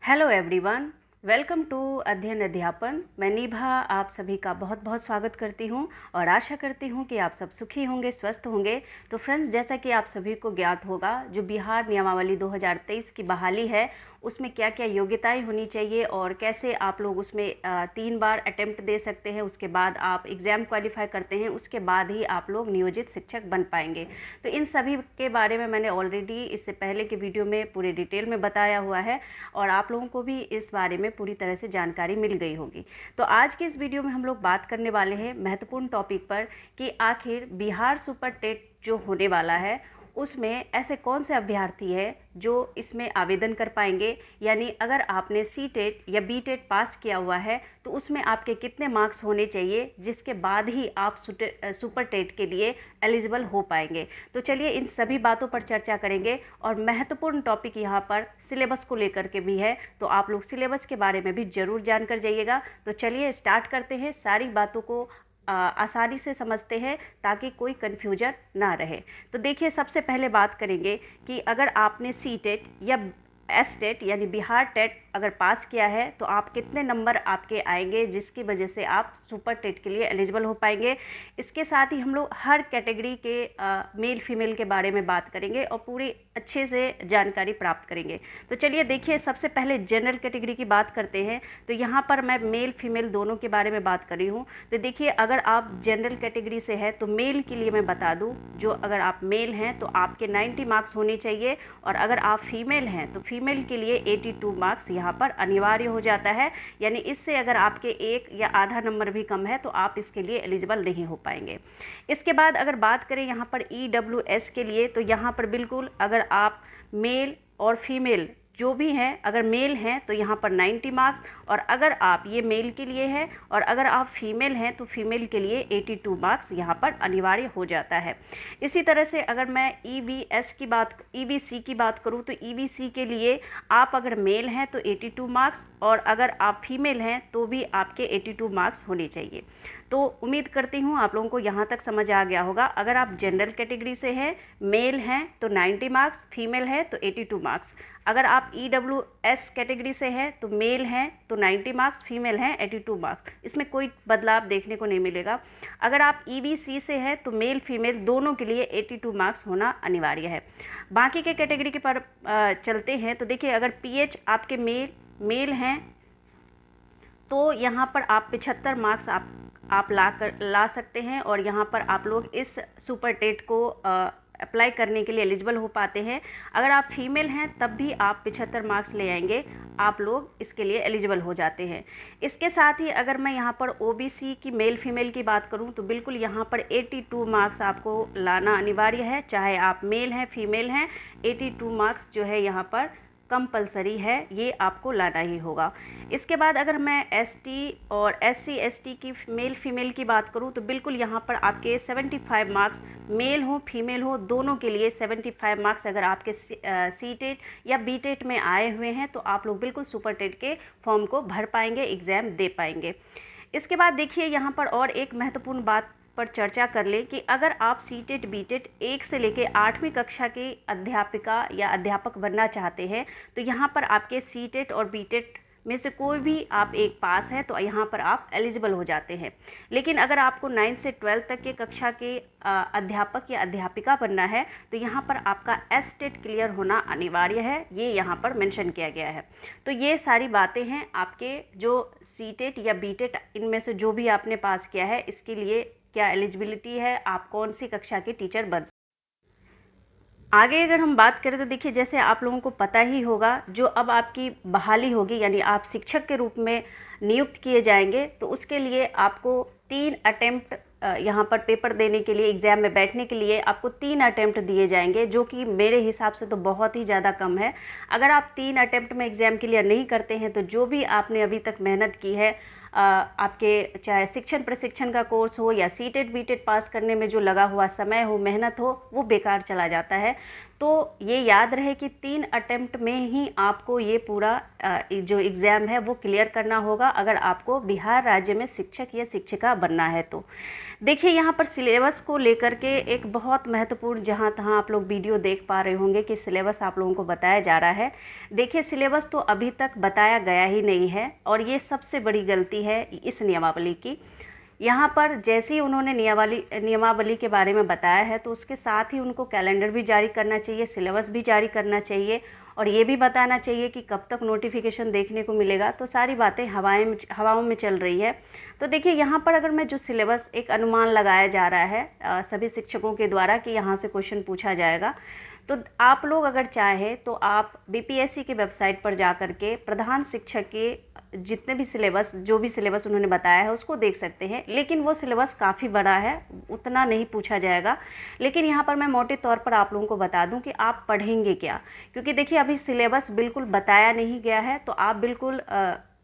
Hello everyone, welcome to अध्ययन अध्यापन। मैं निभा आप सभी का बहुत बहुत स्वागत करती हूं और आशा करती हूं कि आप सब सुखी होंगे, स्वस्थ होंगे। तो फ्रेंड्स, जैसा कि आप सभी को ज्ञात होगा, जो बिहार नियमावली 2023 की बहाली है उसमें क्या क्या योग्यताएं होनी चाहिए और कैसे आप लोग उसमें 3 बार अटेम्प्ट दे सकते हैं, उसके बाद आप एग्ज़ाम क्वालिफाई करते हैं, उसके बाद ही आप लोग नियोजित शिक्षक बन पाएंगे। तो इन सभी के बारे में मैंने ऑलरेडी इससे पहले के वीडियो में पूरे डिटेल में बताया हुआ है और आप लोगों को भी इस बारे में पूरी तरह से जानकारी मिल गई होगी। तो आज के इस वीडियो में हम लोग बात करने वाले हैं महत्वपूर्ण टॉपिक पर कि आखिर बिहार सुपर टेट जो होने वाला है उसमें ऐसे कौन से अभ्यर्थी है जो इसमें आवेदन कर पाएंगे। यानी अगर आपने सी टेट या बी टेट पास किया हुआ है तो उसमें आपके कितने मार्क्स होने चाहिए जिसके बाद ही आप सुपर टेट के लिए एलिजिबल हो पाएंगे। तो चलिए इन सभी बातों पर चर्चा करेंगे और महत्वपूर्ण टॉपिक यहाँ पर सिलेबस को लेकर के भी है, तो आप लोग सिलेबस के बारे में भी ज़रूर जानकर जाइएगा। तो चलिए स्टार्ट करते हैं, सारी बातों को आसानी से समझते हैं ताकि कोई कन्फ्यूजन ना रहे। तो देखिए, सबसे पहले बात करेंगे कि अगर आपने सी टेट या एस टेट यानी बिहार टेट अगर पास किया है तो आप कितने नंबर आपके आएंगे जिसकी वजह से आप सुपर टेट के लिए एलिजिबल हो पाएंगे। इसके साथ ही हम लोग हर कैटेगरी के मेल फीमेल के बारे में बात करेंगे और पूरी अच्छे से जानकारी प्राप्त करेंगे। तो चलिए देखिए, सबसे पहले जनरल कैटेगरी की बात करते हैं। तो यहाँ पर मैं मेल फीमेल दोनों के बारे में बात कर रही हूँ। तो देखिए, अगर आप जनरल कैटेगरी से है तो मेल के लिए मैं बता दूँ, जो अगर आप मेल हैं तो आपके 90 मार्क्स होने चाहिए और अगर आप फीमेल हैं तो फीमेल के लिए 82 मार्क्स यहाँ पर अनिवार्य हो जाता है। यानी इससे अगर आपके एक या आधा नंबर भी कम है तो आप इसके लिए एलिजिबल नहीं हो पाएंगे। इसके बाद अगर बात करें यहाँ पर EWS के लिए, तो यहाँ पर बिल्कुल अगर आप मेल और फीमेल जो भी हैं, अगर मेल हैं तो यहाँ पर 90 मार्क्स और अगर आप ये मेल के लिए है और अगर आप फीमेल हैं तो फीमेल के लिए 82 मार्क्स यहाँ पर अनिवार्य हो जाता है। इसी तरह से अगर मैं EBC की बात करूँ तो EBC के लिए आप अगर मेल हैं तो 82 मार्क्स और अगर आप फीमेल हैं तो भी आपके 82 मार्क्स होने चाहिए। तो उम्मीद करती हूँ आप लोगों को यहाँ तक समझ आ गया होगा। अगर आप जनरल कैटेगरी से हैं, मेल हैं तो 90 मार्क्स, फीमेल है तो 82 मार्क्स। अगर आप EWS कैटेगरी से हैं तो मेल हैं तो 90 मार्क्स, फीमेल हैं 82 मार्क्स। इसमें कोई बदलाव देखने को नहीं मिलेगा। अगर आप EBC से हैं तो मेल फीमेल दोनों के लिए 82 मार्क्स होना अनिवार्य है। बाकी के कैटेगरी के पर चलते हैं। तो देखिए, अगर PH आपके मेल हैं तो यहाँ पर आप 75 मार्क्स आप ला सकते हैं और यहाँ पर आप लोग इस सुपर टेट को अप्लाई करने के लिए एलिजिबल हो पाते हैं। अगर आप फीमेल हैं तब भी आप 75 मार्क्स ले आएंगे, आप लोग इसके लिए एलिजिबल हो जाते हैं। इसके साथ ही अगर मैं यहाँ पर OBC की मेल फीमेल की बात करूँ तो बिल्कुल यहाँ पर 82 मार्क्स आपको लाना अनिवार्य है, चाहे आप मेल हैं फीमेल हैं। 82 मार्क्स जो है यहाँ पर कंपलसरी है, ये आपको लाना ही होगा। इसके बाद अगर मैं ST और SC ST की मेल फीमेल की बात करूं तो बिल्कुल यहाँ पर आपके 75 मार्क्स, मेल हो फीमेल हो दोनों के लिए 75 मार्क्स अगर आपके सी टेट या बी टेट में आए हुए हैं तो आप लोग बिल्कुल सुपर टेट के फॉर्म को भर पाएंगे, एग्ज़ाम दे पाएंगे। इसके बाद देखिए, यहाँ पर और एक महत्वपूर्ण बात पर चर्चा कर लें कि अगर आप सी टेट बी टेट 1 से लेकर 8वीं कक्षा की अध्यापिका या अध्यापक बनना चाहते हैं तो यहाँ पर आपके सी टेट और बी टेट में से कोई भी आप एक पास है तो यहाँ पर आप एलिजिबल हो जाते हैं। लेकिन अगर आपको 9 से 12 तक के कक्षा के अध्यापक या अध्यापिका बनना है तो यहाँ पर आपका एस टेट क्लियर होना अनिवार्य है, ये यहाँ पर मेंशन किया गया है। तो ये सारी बातें हैं आपके जो सी टेट या बी टेट इनमें से जो भी आपने पास किया है इसके लिए क्या एलिजिबिलिटी है, आप कौन सी कक्षा के टीचर बन। आगे अगर हम बात करें तो देखिए, जैसे आप लोगों को पता ही होगा, जो अब आपकी बहाली होगी यानी आप शिक्षक के रूप में नियुक्त किए जाएंगे तो उसके लिए आपको 3 अटेम्प्ट यहाँ पर पेपर देने के लिए, एग्ज़ाम में बैठने के लिए आपको 3 अटेम्प्ट दिए जाएंगे, जो कि मेरे हिसाब से तो बहुत ही ज़्यादा कम है। अगर आप 3 अटेम्प्ट में एग्ज़ाम क्लियर नहीं करते हैं तो जो भी आपने अभी तक मेहनत की है, आपके चाहे शिक्षण प्रशिक्षण का कोर्स हो या C TET B TET pass करने में जो लगा हुआ समय हो, मेहनत हो, वो बेकार चला जाता है। तो ये याद रहे कि 3 अटेम्प्ट में ही आपको ये पूरा जो एग्ज़ाम है वो क्लियर करना होगा, अगर आपको बिहार राज्य में शिक्षक या शिक्षिका बनना है तो। देखिए यहाँ पर सिलेबस को लेकर के एक बहुत महत्वपूर्ण, जहाँ तहाँ आप लोग वीडियो देख पा रहे होंगे कि सिलेबस आप लोगों को बताया जा रहा है। देखिए सिलेबस तो अभी तक बताया गया ही नहीं है, और ये सबसे बड़ी गलती है इस नियमावली की। यहाँ पर जैसे ही उन्होंने नियमावली के बारे में बताया है, तो उसके साथ ही उनको कैलेंडर भी जारी करना चाहिए, सिलेबस भी जारी करना चाहिए, और ये भी बताना चाहिए कि कब तक नोटिफिकेशन देखने को मिलेगा। तो सारी बातें हवाओं में चल रही है। तो देखिए यहाँ पर अगर मैं जो सिलेबस, एक अनुमान लगाया जा रहा है सभी शिक्षकों के द्वारा कि यहाँ से क्वेश्चन पूछा जाएगा, तो आप लोग अगर चाहें तो आप बीपीएससी की वेबसाइट पर जा कर के प्रधान शिक्षक के जितने भी सिलेबस, जो भी सिलेबस उन्होंने बताया है उसको देख सकते हैं। लेकिन वो सिलेबस काफ़ी बड़ा है, उतना नहीं पूछा जाएगा। लेकिन यहाँ पर मैं मोटे तौर पर आप लोगों को बता दूं कि आप पढ़ेंगे क्या, क्योंकि देखिए अभी सिलेबस बिल्कुल बताया नहीं गया है। तो आप बिल्कुल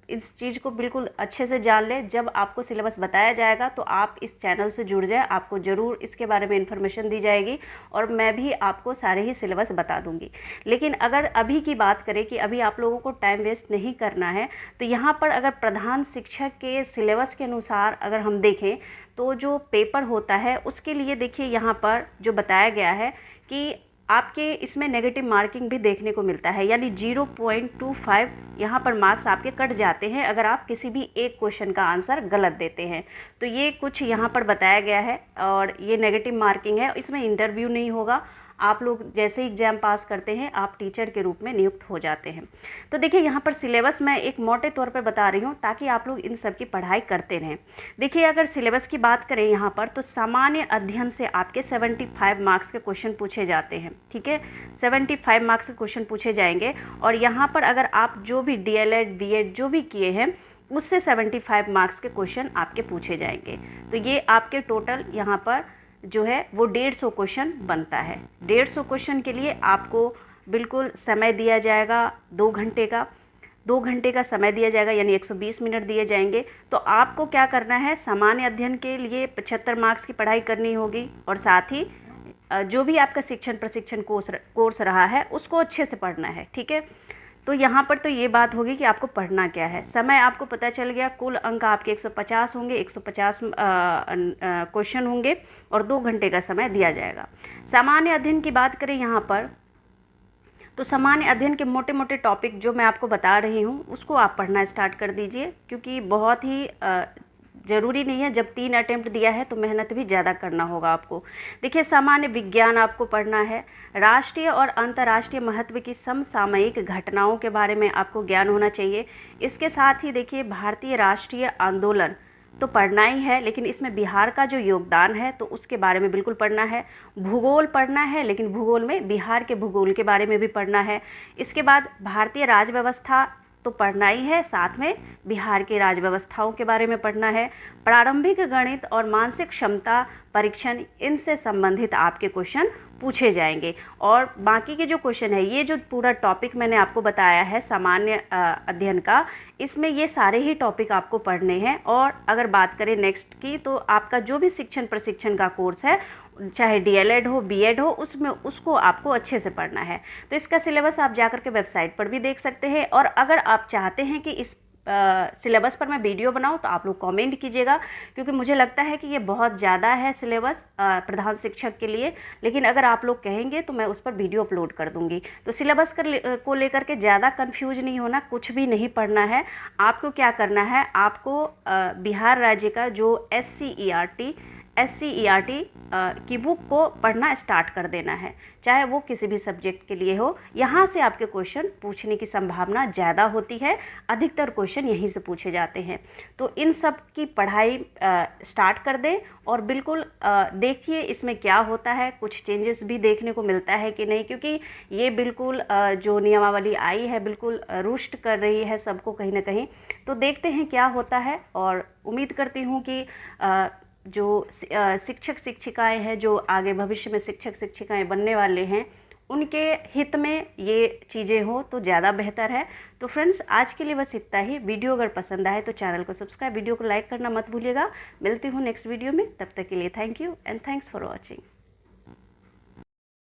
इस चीज़ को बिल्कुल अच्छे से जान लें। जब आपको सिलेबस बताया जाएगा तो आप इस चैनल से जुड़ जाएं, आपको ज़रूर इसके बारे में इन्फॉर्मेशन दी जाएगी, और मैं भी आपको सारे ही सिलेबस बता दूंगी। लेकिन अगर अभी की बात करें कि अभी आप लोगों को टाइम वेस्ट नहीं करना है, तो यहाँ पर अगर प्रधान शिक्षक के सिलेबस के अनुसार अगर हम देखें तो जो पेपर होता है उसके लिए देखिए यहाँ पर जो बताया गया है कि आपके इसमें नेगेटिव मार्किंग भी देखने को मिलता है, यानी 0.25 यहाँ पर मार्क्स आपके कट जाते हैं अगर आप किसी भी एक क्वेश्चन का आंसर गलत देते हैं। तो ये कुछ यहाँ पर बताया गया है, और ये नेगेटिव मार्किंग है। इसमें इंटरव्यू नहीं होगा, आप लोग जैसे ही एग्ज़ाम पास करते हैं आप टीचर के रूप में नियुक्त हो जाते हैं। तो देखिए यहाँ पर सिलेबस मैं एक मोटे तौर पर बता रही हूँ ताकि आप लोग इन सब की पढ़ाई करते रहें। देखिए अगर सिलेबस की बात करें यहाँ पर, तो सामान्य अध्ययन से आपके 75 मार्क्स के क्वेश्चन पूछे जाते हैं। ठीक है, 75 मार्क्स के क्वेश्चन पूछे जाएंगे, और यहाँ पर अगर आप जो भी DLED BEd जो भी किए हैं उससे 75 मार्क्स के क्वेश्चन आपके पूछे जाएंगे। तो ये आपके टोटल यहाँ पर जो है वो 150 क्वेश्चन बनता है। 150 क्वेश्चन के लिए आपको बिल्कुल समय दिया जाएगा 2 घंटे का। 2 घंटे का समय दिया जाएगा, यानी 120 मिनट दिए जाएंगे। तो आपको क्या करना है, सामान्य अध्ययन के लिए 75 मार्क्स की पढ़ाई करनी होगी, और साथ ही जो भी आपका शिक्षण प्रशिक्षण कोर्स रहा है उसको अच्छे से पढ़ना है। ठीक है, तो यहाँ पर तो ये बात होगी कि आपको पढ़ना क्या है। समय आपको पता चल गया, कुल अंक आपके 150 होंगे, 150 क्वेश्चन होंगे, और 2 घंटे का समय दिया जाएगा। सामान्य अध्ययन की बात करें यहाँ पर, तो सामान्य अध्ययन के मोटे मोटे टॉपिक जो मैं आपको बता रही हूँ उसको आप पढ़ना स्टार्ट कर दीजिए, क्योंकि बहुत ही ज़रूरी नहीं है। जब 3 अटेम्प्ट दिया है तो मेहनत भी ज़्यादा करना होगा आपको। देखिए सामान्य विज्ञान आपको पढ़ना है, राष्ट्रीय और अंतर्राष्ट्रीय महत्व की समसामयिक घटनाओं के बारे में आपको ज्ञान होना चाहिए। इसके साथ ही देखिए भारतीय राष्ट्रीय आंदोलन तो पढ़ना ही है, लेकिन इसमें बिहार का जो योगदान है तो उसके बारे में बिल्कुल पढ़ना है। भूगोल पढ़ना है, लेकिन भूगोल में बिहार के भूगोल के बारे में भी पढ़ना है। इसके बाद भारतीय राज व्यवस्था तो पढ़ना ही है, साथ में बिहार की राज व्यवस्थाओं के बारे में पढ़ना है। प्रारंभिक गणित और मानसिक क्षमता परीक्षण, इनसे संबंधित आपके क्वेश्चन पूछे जाएंगे। और बाकी के जो क्वेश्चन है, ये जो पूरा टॉपिक मैंने आपको बताया है सामान्य अध्ययन का, इसमें ये सारे ही टॉपिक आपको पढ़ने हैं। और अगर बात करें नेक्स्ट की, तो आपका जो भी शिक्षण प्रशिक्षण का कोर्स है, चाहे DLED हो BEd हो, उसमें उसको आपको अच्छे से पढ़ना है। तो इसका सिलेबस आप जाकर के वेबसाइट पर भी देख सकते हैं। और अगर आप चाहते हैं कि इस सिलेबस पर मैं वीडियो बनाऊं तो आप लोग कमेंट कीजिएगा, क्योंकि मुझे लगता है कि ये बहुत ज़्यादा है सिलेबस प्रधान शिक्षक के लिए। लेकिन अगर आप लोग कहेंगे तो मैं उस पर वीडियो अपलोड कर दूंगी। तो सिलेबस को लेकर के ज़्यादा कंफ्यूज नहीं होना, कुछ भी नहीं पढ़ना है। आपको क्या करना है, आपको बिहार राज्य का जो SCERT की बुक को पढ़ना स्टार्ट कर देना है, चाहे वो किसी भी सब्जेक्ट के लिए हो। यहाँ से आपके क्वेश्चन पूछने की संभावना ज़्यादा होती है, अधिकतर क्वेश्चन यहीं से पूछे जाते हैं। तो इन सब की पढ़ाई स्टार्ट कर दें, और बिल्कुल देखिए इसमें क्या होता है, कुछ चेंजेस भी देखने को मिलता है कि नहीं, क्योंकि ये बिल्कुल जो नियमावली आई है बिल्कुल रुष्ट कर रही है सबको कहीं ना कहीं। तो देखते हैं क्या होता है, और उम्मीद करती हूँ कि जो शिक्षक शिक्षिकाएं हैं, जो आगे भविष्य में शिक्षक शिक्षिकाएं बनने वाले हैं, उनके हित में ये चीज़ें हो तो ज़्यादा बेहतर है। तो फ्रेंड्स आज के लिए बस इतना ही। वीडियो अगर पसंद आए तो चैनल को सब्सक्राइब, वीडियो को लाइक करना मत भूलिएगा। मिलती हूँ नेक्स्ट वीडियो में, तब तक के लिए thank you and thanks for watching.